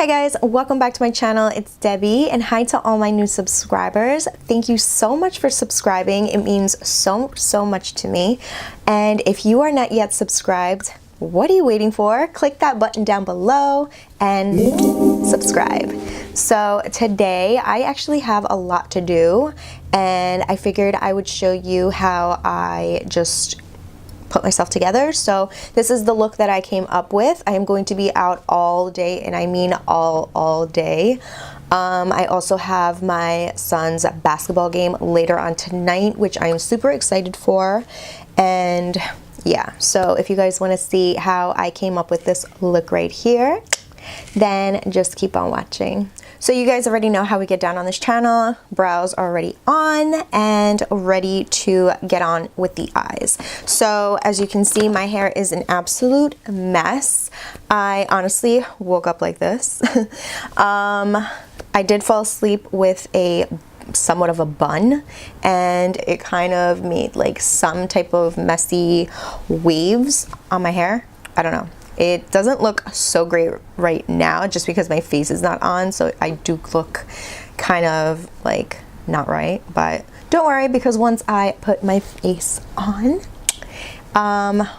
Hi guys, welcome back to my channel. It's Debbie, and hi to all my new subscribers. Thank you so much for subscribing. It means so much to me. And if you are not yet subscribed, what are you waiting for? Click that button down below and subscribe. So today I actually have a lot to do, and I figured I would show you how I just put myself together. So this is the look that I came up with. I am going to be out all day, and I mean all day. I also have my son's basketball game later on tonight, which I am super excited for. And yeah, so if you guys want to see how I came up with this look right here, then just keep on watching. So you guys already know how we get down on this channel. Brows are already on and ready to get on with the eyes. So as you can see, my hair is an absolute mess. I honestly woke up like this. I did fall asleep with somewhat of a bun, and it kind of made like some type of messy waves on my hair. I don't know. It doesn't look so great right now just because my face is not on, so I do look kind of like not right, but don't worry, because once I put my face on,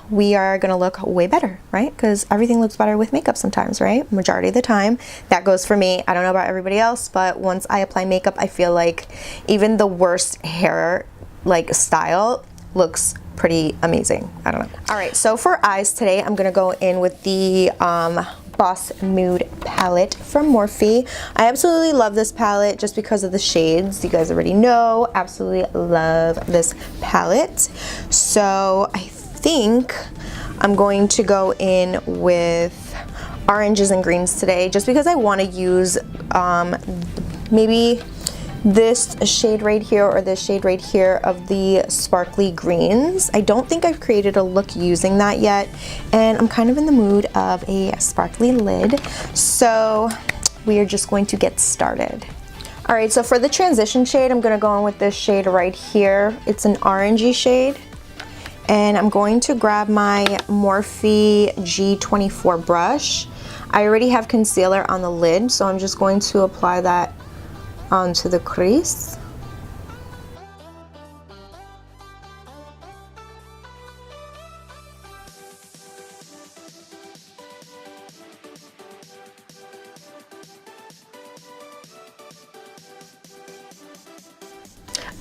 we are gonna look way better, right? Because everything looks better with makeup sometimes, right? Majority of the time. That goes for me. I don't know about everybody else, but once I apply makeup, I feel like even the worst hair like style looks pretty amazing. I don't know. All right, so for eyes today, I'm gonna go in with the Boss Mood palette from Morphe. I absolutely love this palette just because of the shades. You guys already know, absolutely love this palette. So I think I'm going to go in with oranges and greens today, just because I want to use maybe this shade right here or this shade right here of the sparkly greens. I don't think I've created a look using that yet, and I'm kind of in the mood of a sparkly lid, so we are just going to get started. All right, so for the transition shade, I'm going to go in with this shade right here. It's an orangey shade, and I'm going to grab my Morphe G24 brush. I already have concealer on the lid, so I'm just going to apply that onto the crease.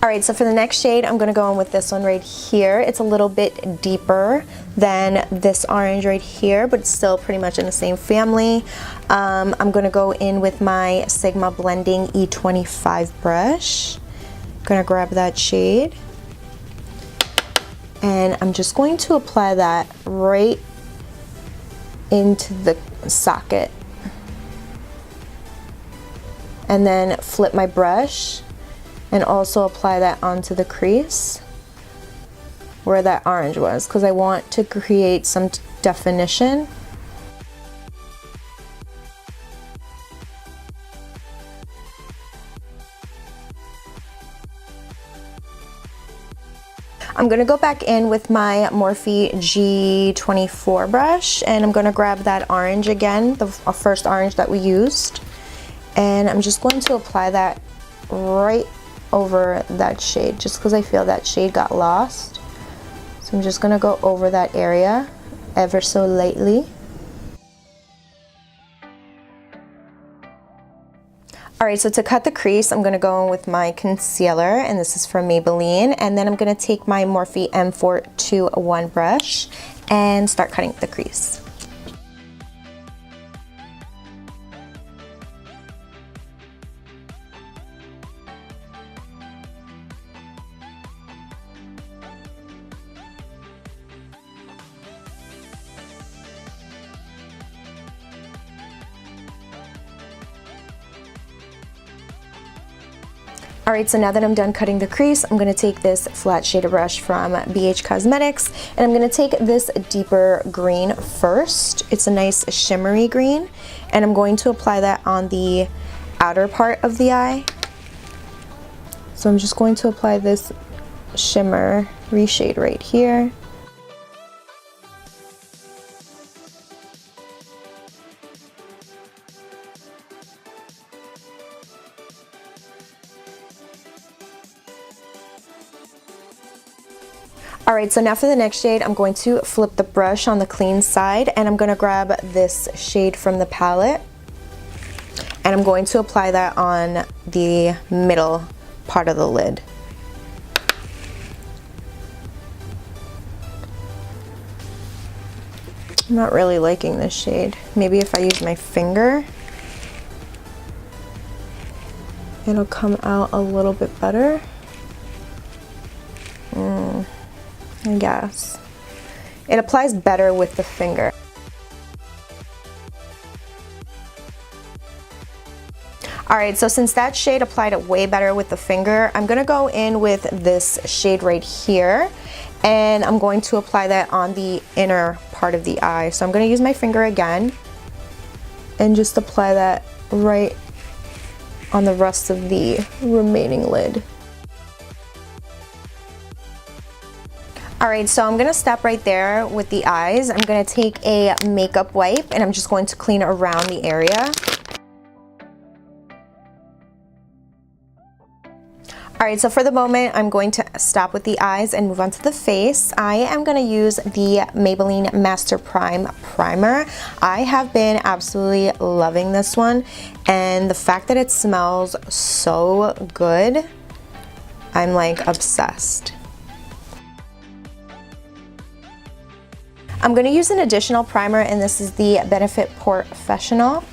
All right, so for the next shade, I'm gonna go in with this one right here. It's a little bit deeper than this orange right here, but it's still pretty much in the same family. I'm gonna go in with my Sigma Blending E25 brush. Gonna grab that shade, and I'm just going to apply that right into the socket, and then flip my brush and also apply that onto the crease where that orange was, because I want to create some definition. I'm gonna go back in with my Morphe G24 brush, and I'm gonna grab that orange again, the first orange that we used, and I'm just going to apply that right over that shade, just because I feel that shade got lost. So I'm just gonna go over that area ever so lightly. All right, so to cut the crease, I'm gonna go in with my concealer, and this is from Maybelline, and then I'm gonna take my Morphe M421 brush and start cutting the crease. All right, so now that I'm done cutting the crease, I'm gonna take this flat shader brush from BH Cosmetics, and I'm gonna take this deeper green first. It's a nice shimmery green, and I'm going to apply that on the outer part of the eye. So I'm just going to apply this shimmer reshade right here. Alright, so now for the next shade, I'm going to flip the brush on the clean side, and I'm going to grab this shade from the palette, and I'm going to apply that on the middle part of the lid. I'm not really liking this shade. Maybe if I use my finger, it'll come out a little bit better. I guess. It applies better with the finger. Alright, so since that shade applied it way better with the finger, I'm going to go in with this shade right here, and I'm going to apply that on the inner part of the eye. So I'm going to use my finger again and just apply that right on the rest of the remaining lid. Alright, so I'm going to stop right there with the eyes. I'm going to take a makeup wipe and I'm just going to clean around the area. Alright, so for the moment, I'm going to stop with the eyes and move on to the face. I am going to use the Maybelline Master Prime Primer. I have been absolutely loving this one, and the fact that it smells so good, I'm like obsessed. I'm going to use an additional primer, and this is the Benefit Porefessional.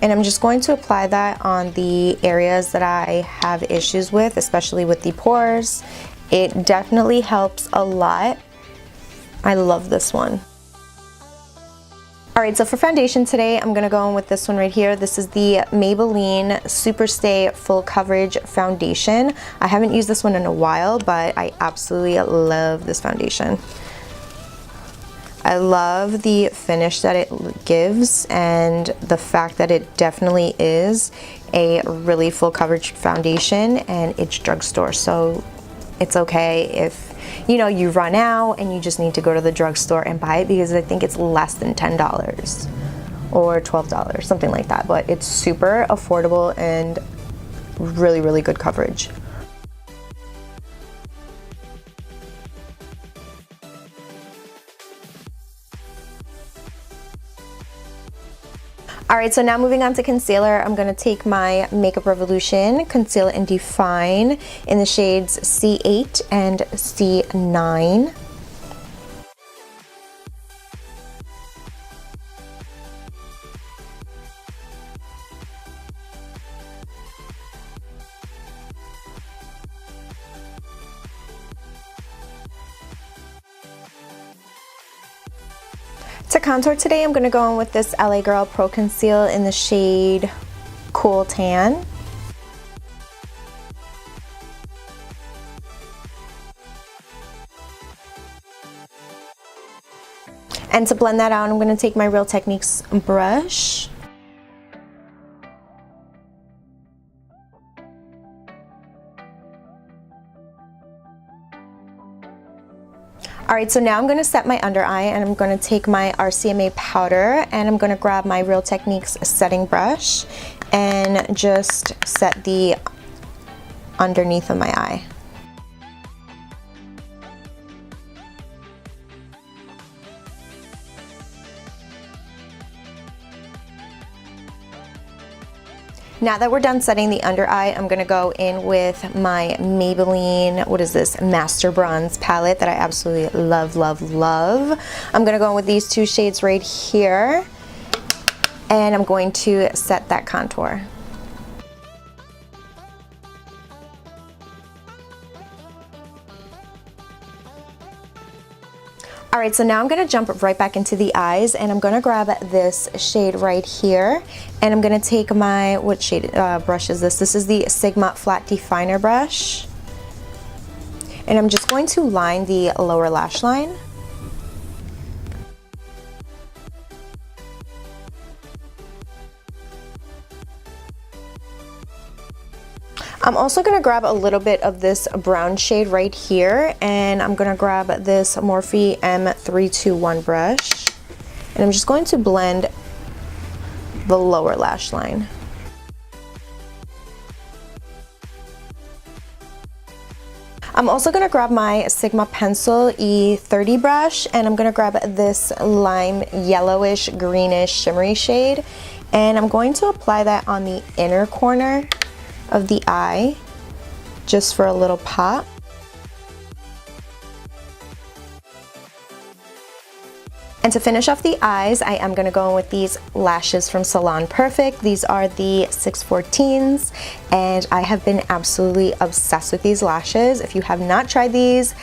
And I'm just going to apply that on the areas that I have issues with, especially with the pores. It definitely helps a lot. I love this one. Alright, so for foundation today, I'm going to go in with this one right here. This is the Maybelline Superstay Full Coverage Foundation. I haven't used this one in a while, but I absolutely love this foundation. I love the finish that it gives and the fact that it definitely is a really full coverage foundation, and it's drugstore, so it's okay if you run out and you just need to go to the drugstore and buy it, because I think it's less than $10 or $12, something like that, but it's super affordable and really, really good coverage. Alright, so now moving on to concealer, I'm going to take my Makeup Revolution Conceal and Define in the shades C8 and C9. To contour today, I'm going to go in with this LA Girl Pro Conceal in the shade Cool Tan. And to blend that out, I'm going to take my Real Techniques brush. Alright, so now I'm going to set my under eye, and I'm going to take my RCMA powder, and I'm going to grab my Real Techniques setting brush and just set the underneath of my eye. Now that we're done setting the under eye, I'm going to go in with my Maybelline, what is this, Master Bronze palette that I absolutely love, love, love. I'm going to go in with these two shades right here, and I'm going to set that contour. Alright, so now I'm going to jump right back into the eyes, and I'm going to grab this shade right here, and I'm going to take my, what shade brush is this? This is the Sigma Flat Definer brush, and I'm just going to line the lower lash line. I'm also going to grab a little bit of this brown shade right here, and I'm going to grab this Morphe M321 brush, and I'm just going to blend the lower lash line. I'm also gonna grab my Sigma Pencil E30 brush, and I'm gonna grab this lime yellowish greenish shimmery shade, and I'm going to apply that on the inner corner of the eye just for a little pop. And to finish off the eyes, I am going to go in with these lashes from Salon Perfect. These are the 614s, and I have been absolutely obsessed with these lashes. If you have not tried these,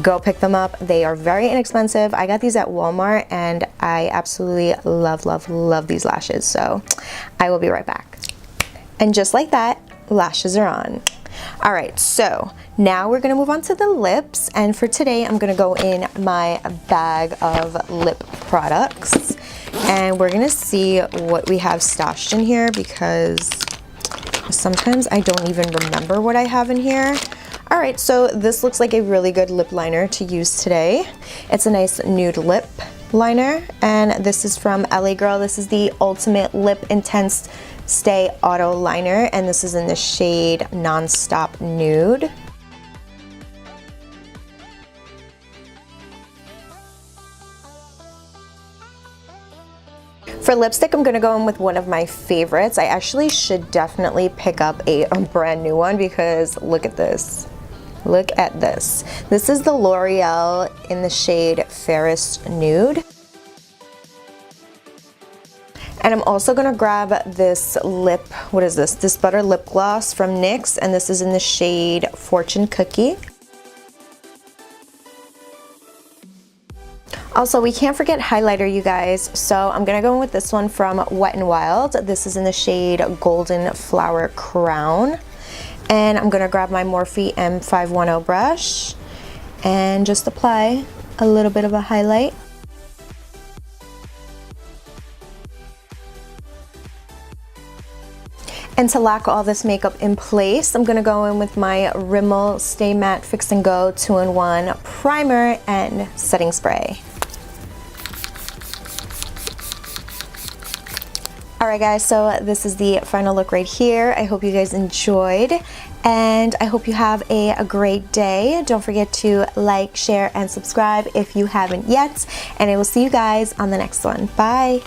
go pick them up. They are very inexpensive. I got these at Walmart, and I absolutely love, love, love these lashes. So I will be right back. And just like that, lashes are on. All right, so now we're gonna move on to the lips, and for today I'm gonna go in my bag of lip products, and we're gonna see what we have stashed in here because sometimes I don't even remember what I have in here. All right, so this looks like a really good lip liner to use today. It's a nice nude lip liner, and this is from LA Girl. This is the Ultimate Lip Intense Stay Auto Liner, and this is in the shade Nonstop Nude. For lipstick, I'm gonna go in with one of my favorites. I actually should definitely pick up a brand new one because look at this. Look at this. This is the L'Oreal in the shade Fairest Nude. And I'm also gonna grab this lip, what is this? This butter lip gloss from NYX, and this is in the shade Fortune Cookie. Also, we can't forget highlighter, you guys. So I'm gonna go in with this one from Wet n Wild. This is in the shade Golden Flower Crown. And I'm gonna grab my Morphe M510 brush and just apply a little bit of a highlight. And to lock all this makeup in place, I'm gonna go in with my Rimmel Stay Matte Fix and Go 2-in-1 primer and setting spray. Alright guys, so this is the final look right here. I hope you guys enjoyed, and I hope you have a great day. Don't forget to like, share, and subscribe if you haven't yet, and I will see you guys on the next one. Bye!